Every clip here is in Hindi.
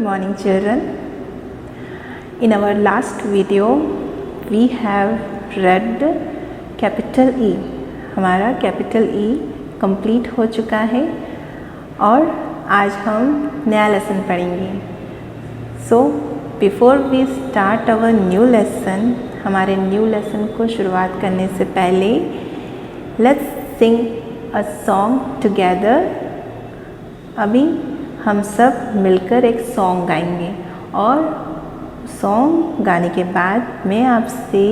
Morning children. In our last video we have read capital E. हमारा capital E complete हो चुका है और आज हम नया लेसन पढ़ेंगे. So before we start our new lesson, हमारे new lesson को शुरुआत करने से पहले let's sing a song together. अभी हम सब मिलकर एक सॉन्ग गाएंगे और सॉन्ग गाने के बाद मैं आपसे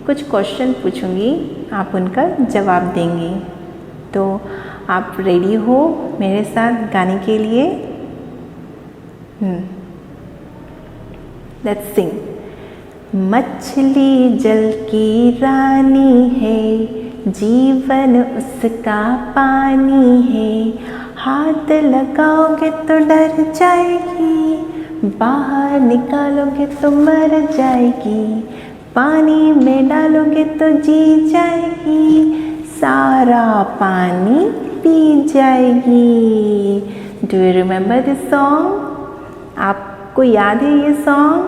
कुछ क्वेश्चन पूछूंगी, आप उनका जवाब देंगे. तो आप रेडी हो मेरे साथ गाने के लिए? लेट्स सिंग. मछली जल की रानी है, जीवन उसका पानी है. हाथ लगाओगे तो डर जाएगी, बाहर निकालोगे तो मर जाएगी. पानी में डालोगे तो जी जाएगी, सारा पानी पी जाएगी. Do you remember this song? आपको याद है ये सॉन्ग?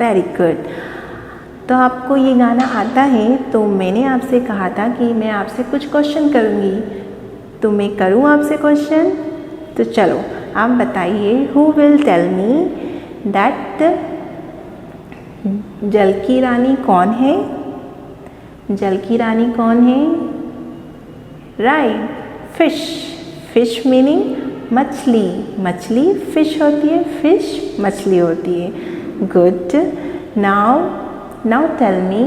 Very good. तो आपको ये गाना आता है. तो मैंने आपसे कहा था कि मैं आपसे कुछ क्वेश्चन करूँगी, तो मैं करूँ आपसे क्वेश्चन? तो चलो आप बताइए. Who will tell me that जल की रानी कौन है? जल की रानी कौन है? Right, fish. फिश मीनिंग मछली. मछली फिश होती है, फिश मछली होती है. गुड. नाउ टेल मी,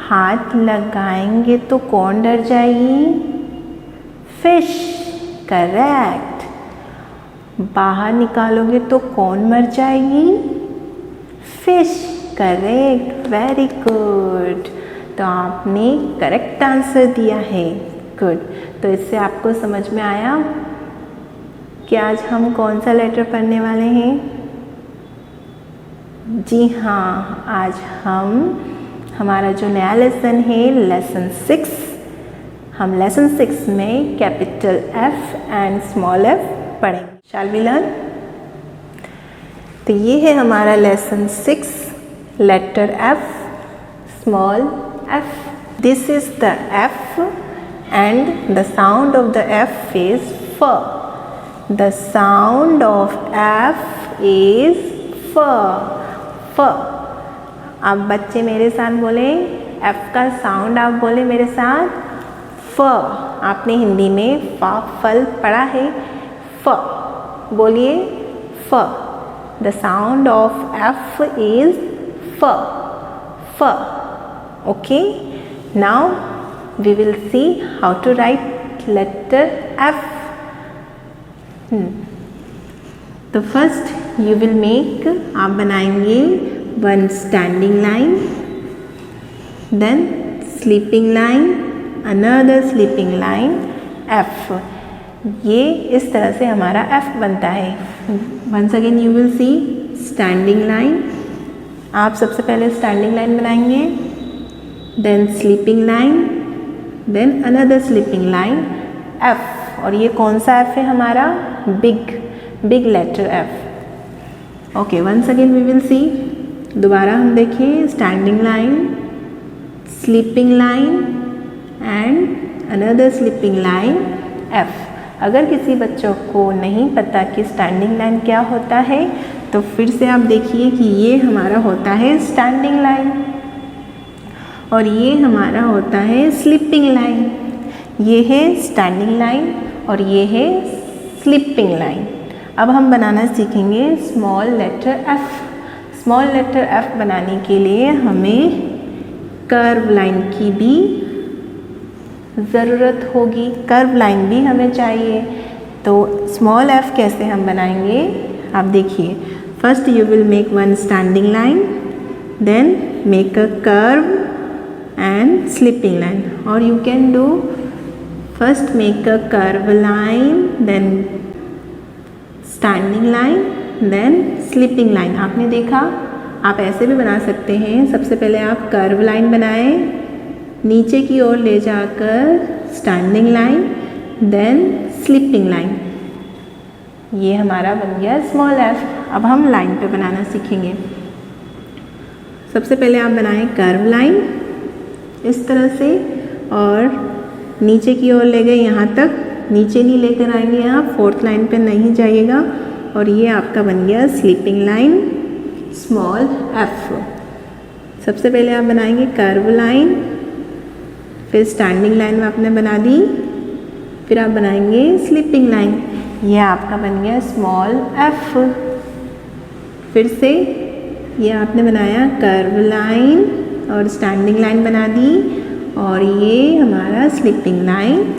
हाथ लगाएंगे तो कौन डर जाएगी? फिश. करेक्ट. बाहर निकालोगे तो कौन मर जाएगी? फिश. करेक्ट. Very good. तो आपने करेक्ट आंसर दिया है. गुड. तो इससे आपको समझ में आया कि आज हम कौन सा लेटर पढ़ने वाले हैं? जी हाँ, आज हमारा जो नया लेसन है लेसन 6, हम लेसन 6 में capital F and small f पढ़ेंगे. Shall we learn? तो ये है हमारा lesson 6, letter F, small f. This is the F and the sound of the F is फ. The sound of F is फ. फ. अब बच्चे मेरे साथ बोले, F का साउंड आप बोले मेरे साथ. फ. आपने हिंदी में फा फल पढ़ा है. फ बोलिए. फ. The sound of F is फ. फ. Okay. Now we will see how to write letter F. तो फर्स्ट यू विल मेक, आप बनाएंगे one standing line, then sleeping line, another sleeping line, F. ये इस तरह से हमारा F बनता है. Once again you will see standing line. आप सबसे पहले स्टैंडिंग लाइन बनाएंगे, then sleeping line, then another sleeping line, F. और ये कौन सा F है हमारा? Big letter F. Okay, once again we will see. दोबारा हम देखिए standing line, sleeping line and another sleeping line, F. अगर किसी बच्चों को नहीं पता कि स्टैंडिंग लाइन क्या होता है, तो फिर से आप देखिए कि ये हमारा होता है स्टैंडिंग लाइन और ये हमारा होता है स्लीपिंग लाइन. ये है स्टैंडिंग लाइन और ये है स्लीपिंग लाइन. अब हम बनाना सीखेंगे small letter F. Small letter F बनाने के लिए हमें कर्व लाइन की भी ज़रूरत होगी. कर्व लाइन भी हमें चाहिए. तो स्मॉल f कैसे हम बनाएंगे आप देखिए. First you will make one standing line, then make a curve and sleeping line. और you can do first make a curve line, then standing line, then sleeping line. आपने देखा, आप ऐसे भी बना सकते हैं. सबसे पहले आप कर्व लाइन बनाएं, नीचे की ओर ले जाकर standing line, then sleeping line. ये हमारा बन गया स्मॉल f. अब हम लाइन पे बनाना सीखेंगे। सबसे पहले आप बनाएं कर्व लाइन इस तरह से और नीचे की ओर ले गए यहाँ तक, नीचे नहीं लेकर आएंगे आप, फोर्थ लाइन पे नहीं जाइएगा। और ये आपका बन गया स्लीपिंग लाइन स्मॉल एफ। सबसे पहले आप बनाएंगे कर्व लाइन, फिर स्टैंडिंग लाइन आपने बना दी, फिर आप बनाएंगे स्लीपिंग लाइन, ये आपका बन गया स्मॉल एफ। फिर से ये आपने बनाया कर्व लाइन और स्टैंडिंग लाइन बना दी और ये हमारा स्लीपिंग लाइन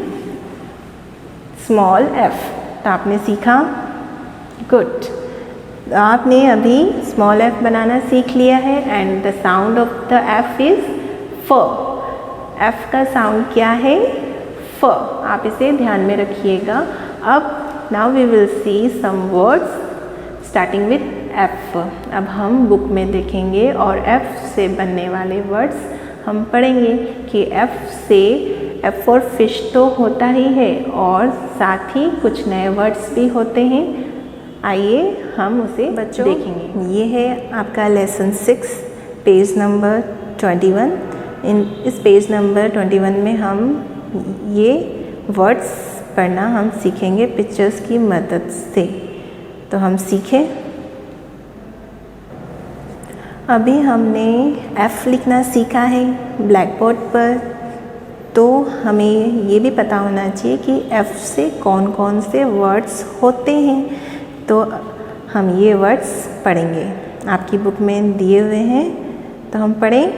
स्मॉल एफ। तो आपने सीखा, गुड। आपने अभी स्मॉल एफ बनाना सीख लिया है and the sound of the F is फ। एफ का साउंड क्या है? फ। आप इसे ध्यान में रखिएगा। अब now we will see some words starting with F. अब हम बुक में देखेंगे और एफ से बनने वाले वर्ड्स हम पढ़ेंगे कि एफ से एफ फॉर फिश तो होता ही है और साथ ही कुछ नए वर्ड्स भी होते हैं। आइए हम उसे बच्चों देखेंगे। ये है आपका लेसन 6 पेज नंबर 21। इस पेज नंबर 21 में हम ये वर्ड्स पढ़ना हम सीखेंगे पिक्चर्स की मदद से। तो हम सीखें। अभी हमने एफ़ लिखना सीखा है ब्लैक बोर्ड पर, तो हमें ये भी पता होना चाहिए कि एफ़ से कौन कौन से वर्ड्स होते हैं। तो हम ये वर्ड्स पढ़ेंगे, आपकी बुक में दिए हुए हैं। तो हम पढ़ें।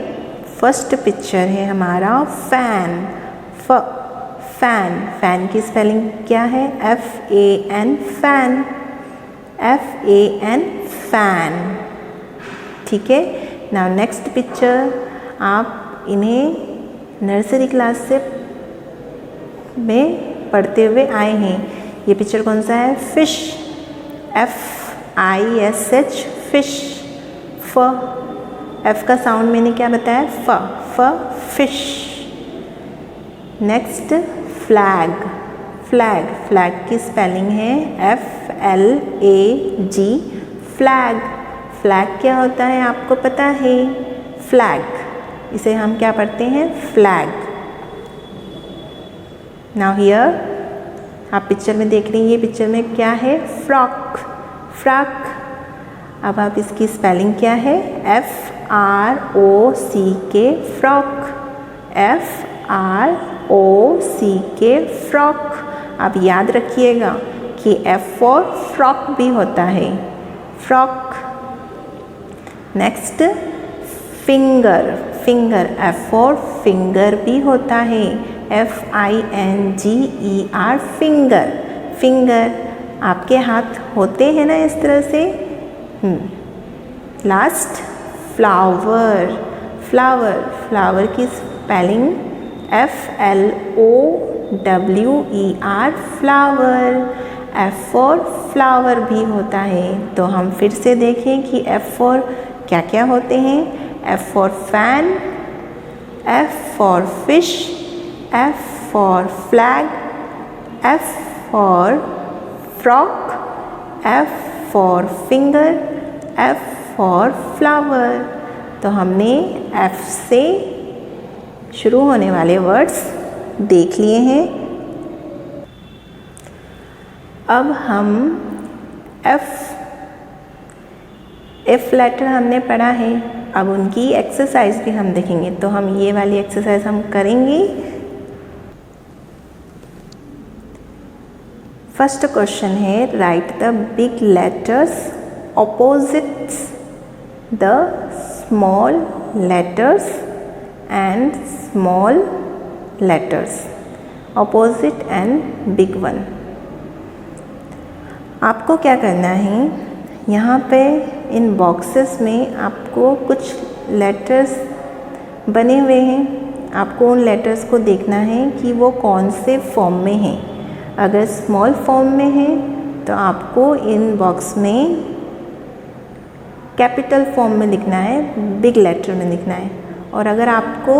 फर्स्ट पिक्चर है हमारा फैन। फैन, फैन की स्पेलिंग क्या है? FAN, fan. FAN, fan. ठीक है। नाउ नेक्स्ट पिक्चर, आप इन्हें नर्सरी क्लास से में पढ़ते हुए आए हैं। ये पिक्चर कौन सा है? फिश। FISH, fish. एफ का साउंड मैंने क्या बताया? फ, फिश। Next flag. फ्लैग की स्पेलिंग है FLAG, फ्लैग। फ्लैग क्या होता है आपको पता है? फ्लैग, इसे हम क्या पढ़ते हैं? फ्लैग। नाउ हियर आप पिक्चर में देख रही हैं, ये पिक्चर में क्या है? फ्रॉक। अब आप इसकी स्पेलिंग क्या है? FROCK, frock. FROCK, frock. आप याद रखिएगा कि F फॉर फ्रॉक भी होता है, frock. Next finger. F for finger भी होता है, FINGER, फिंगर। आपके हाथ होते हैं ना इस तरह से। लास्ट फ्लावर की spelling FLOWER, flower. F for flower भी होता है। तो हम फिर से देखें कि F फॉर क्या क्या होते हैं? F for fan, F for fish, F for flag, F for frock, F for finger, F for flower. तो हमने F से शुरू होने वाले वर्ड्स देख लिए हैं। अब हम F लेटर हमने पढ़ा है, अब उनकी एक्सरसाइज भी हम देखेंगे। तो हम ये वाली एक्सरसाइज हम करेंगे। फर्स्ट क्वेश्चन है, right the big letters opposites the small letters and small letters, opposite and big one। आपको क्या करना है, यहाँ पे इन बॉक्सेस में आपको कुछ लेटर्स बने हुए हैं, आपको उन लेटर्स को देखना है कि वो कौन से फॉर्म में हैं। अगर स्मॉल फॉर्म में है तो आपको इन बॉक्स में कैपिटल फॉर्म में लिखना है, बिग लेटर में लिखना है। और अगर आपको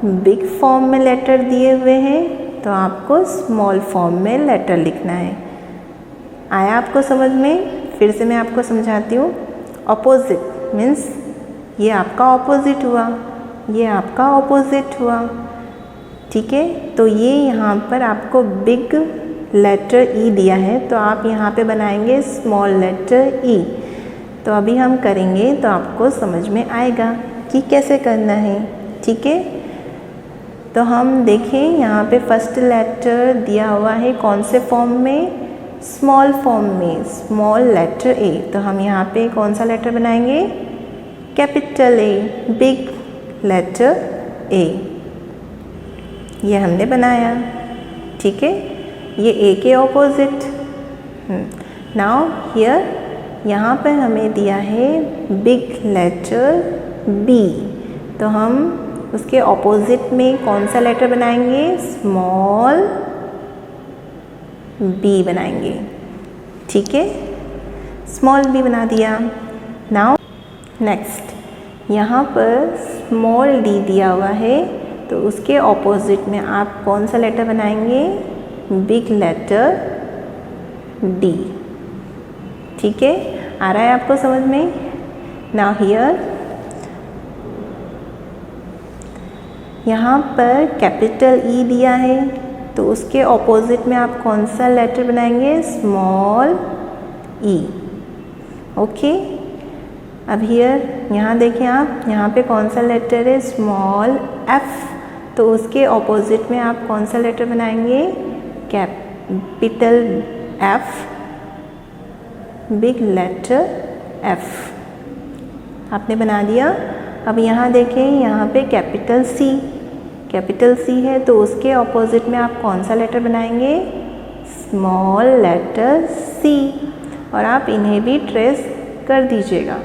बिग फॉर्म में लेटर दिए हुए हैं तो आपको स्मॉल फॉर्म में लेटर लिखना है। आया आपको समझ में? फिर से मैं आपको समझाती हूँ। ऑपोजिट मीन्स ये आपका ऑपोजिट हुआ, ये आपका ऑपोजिट हुआ, ठीक है। तो ये यहाँ पर आपको बिग लेटर ई दिया है, तो आप यहाँ पे बनाएंगे स्मॉल लेटर ई। तो अभी हम करेंगे तो आपको समझ में आएगा कि कैसे करना है, ठीक है। तो हम देखें यहाँ पे फर्स्ट लेटर दिया हुआ है कौन से फॉर्म में, स्मॉल फॉर्म में, स्मॉल लेटर ए। तो हम यहाँ पे कौन सा लेटर बनाएंगे, capital A, big letter A. ये हमने बनाया, ठीक है। ये ए के ऑपोजिट। नाउ हियर यहाँ पर हमें दिया है बिग लेटर बी, तो हम उसके ऑपोजिट में कौन सा लेटर बनाएंगे, स्मॉल बी बनाएंगे, ठीक है। स्मॉल बी बना दिया। नाउ नेक्स्ट यहाँ पर स्मॉल डी दिया हुआ है, तो उसके ऑपोजिट में आप कौन सा लेटर बनाएंगे, बिग लेटर डी, ठीक है। आ रहा है आपको समझ में। नाउ हियर यहाँ पर कैपिटल ई दिया है, तो उसके ऑपोजिट में आप कौन सा लेटर बनाएंगे, स्मॉल ई, ओके। अब हियर यहाँ देखें आप, यहाँ पे कौन सा लेटर है, स्मॉल एफ, तो उसके ऑपोजिट में आप कौन सा लेटर बनाएंगे, capital F, big letter F. आपने बना दिया। अब यहाँ देखें, यहाँ पे कैपिटल सी है, तो उसके ऑपोजिट में आप कौन सा लेटर बनाएंगे, स्मॉल लेटर सी, और आप इन्हें भी ट्रेस कर दीजिएगा,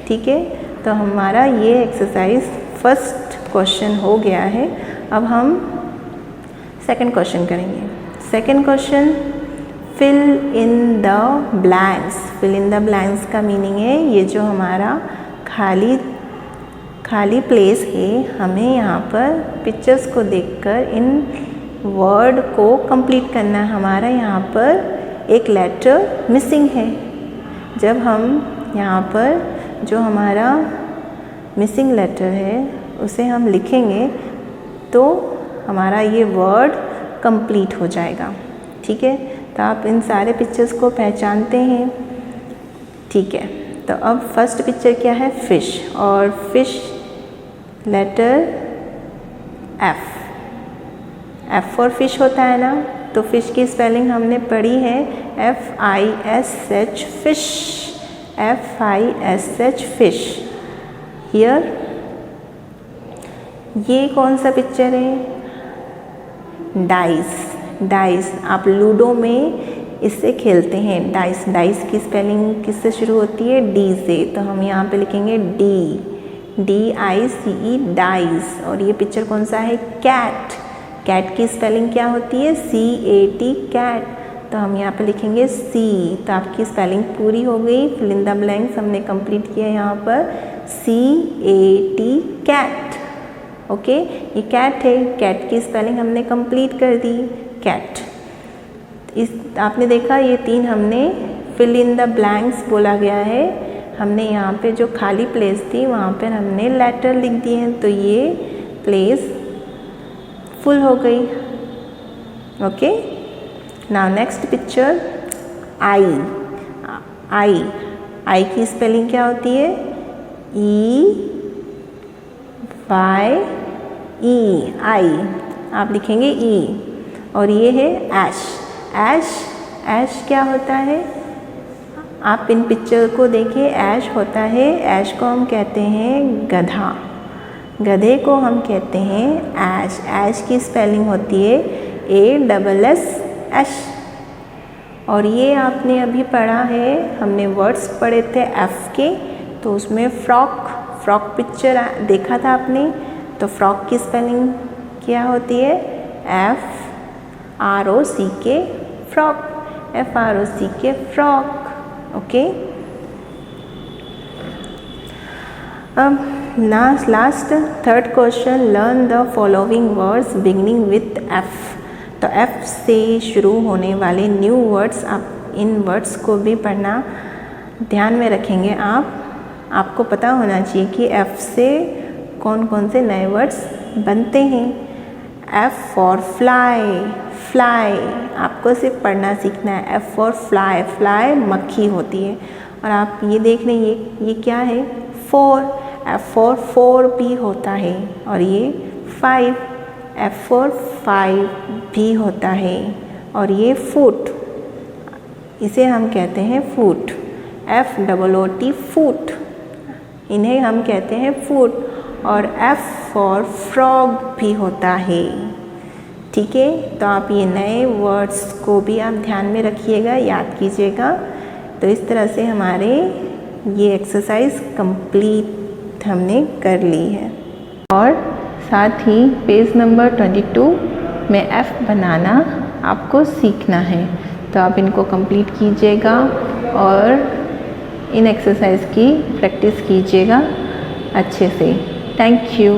ठीक है। तो हमारा ये एक्सरसाइज फर्स्ट क्वेश्चन हो गया है। अब हम सेकंड क्वेश्चन करेंगे। Second question, fill in the blanks. Fill in the blanks का मीनिंग है ये जो हमारा खाली प्लेस है, हमें यहाँ पर पिक्चर्स को देखकर इन वर्ड को कंप्लीट करना है। हमारा यहाँ पर एक लेटर मिसिंग है। जब हम यहाँ पर जो हमारा मिसिंग लेटर है उसे हम लिखेंगे तो हमारा ये वर्ड कंप्लीट हो जाएगा, ठीक है। तो आप इन सारे पिक्चर्स को पहचानते हैं, ठीक है। तो अब फर्स्ट पिक्चर क्या है, फिश, और fish letter F for fish होता है ना, तो फिश की स्पेलिंग हमने पढ़ी है FISH fish, FISH fish. Here ये कौन सा पिक्चर है, डाइस। आप लूडो में इससे खेलते हैं, डाइस की स्पेलिंग किससे शुरू होती है, डी से, तो हम यहाँ पे लिखेंगे DICE डाइस। और ये पिक्चर कौन सा है, कैट की स्पेलिंग क्या होती है, CAT कैट, तो हम यहाँ पे लिखेंगे C। तो आपकी स्पेलिंग पूरी हो गई। फिल इन द ब्लैंक्स हमने कंप्लीट किया यहाँ पर, CAT कैट, ओके। ये कैट है, कैट की स्पेलिंग हमने कंप्लीट कर दी, कैट। इस आपने देखा ये तीन हमने फिल इन द ब्लैंक्स बोला गया है। हमने यहाँ पे जो खाली प्लेस थी वहाँ पर हमने लेटर लिख दिए हैं, तो ये प्लेस फुल हो गई, ओके। नाउ नेक्स्ट पिक्चर, आई की स्पेलिंग क्या होती है, EYE, आई, आप लिखेंगे E। और ये है ऐश क्या होता है, आप इन पिक्चर को देखिए, ऐश होता है, ऐश को हम कहते हैं गधा, गधे को हम कहते हैं ऐश की स्पेलिंग होती है ASS। और ये आपने अभी पढ़ा है, हमने वर्ड्स पढ़े थे F के, तो उसमें फ्रॉक पिक्चर देखा था आपने, तो फ्रॉक की स्पेलिंग क्या होती है, FROCK frock, FROCK frock, okay. अब last third question, learn the following words beginning with F। तो F से शुरू होने वाले न्यू वर्ड्स, आप इन वर्ड्स को भी पढ़ना ध्यान में रखेंगे आपको पता होना चाहिए कि F से कौन कौन से नए वर्ड्स बनते हैं। F फॉर फ्लाई, फ्लाई आपको सिर्फ पढ़ना सीखना है। F फॉर फ्लाई, फ्लाई मक्खी होती है। और आप ये देख लें, ये क्या है, 4। F फॉर 4 भी होता है और ये 5। F फॉर 5 भी होता है और ये फुट, इसे हम कहते हैं फुट। FOOT फुट, इन्हें हम कहते हैं फुट। और F फॉर फ्रॉग भी होता है। ठीक है, तो आप ये नए वर्ड्स को भी आप ध्यान में रखिएगा, याद कीजिएगा। तो इस तरह से हमारे ये एक्सरसाइज कंप्लीट हमने कर ली है। और साथ ही पेज नंबर 22 में F बनाना आपको सीखना है, तो आप इनको कंप्लीट कीजिएगा और इन एक्सरसाइज की प्रैक्टिस कीजिएगा अच्छे से। Thank you.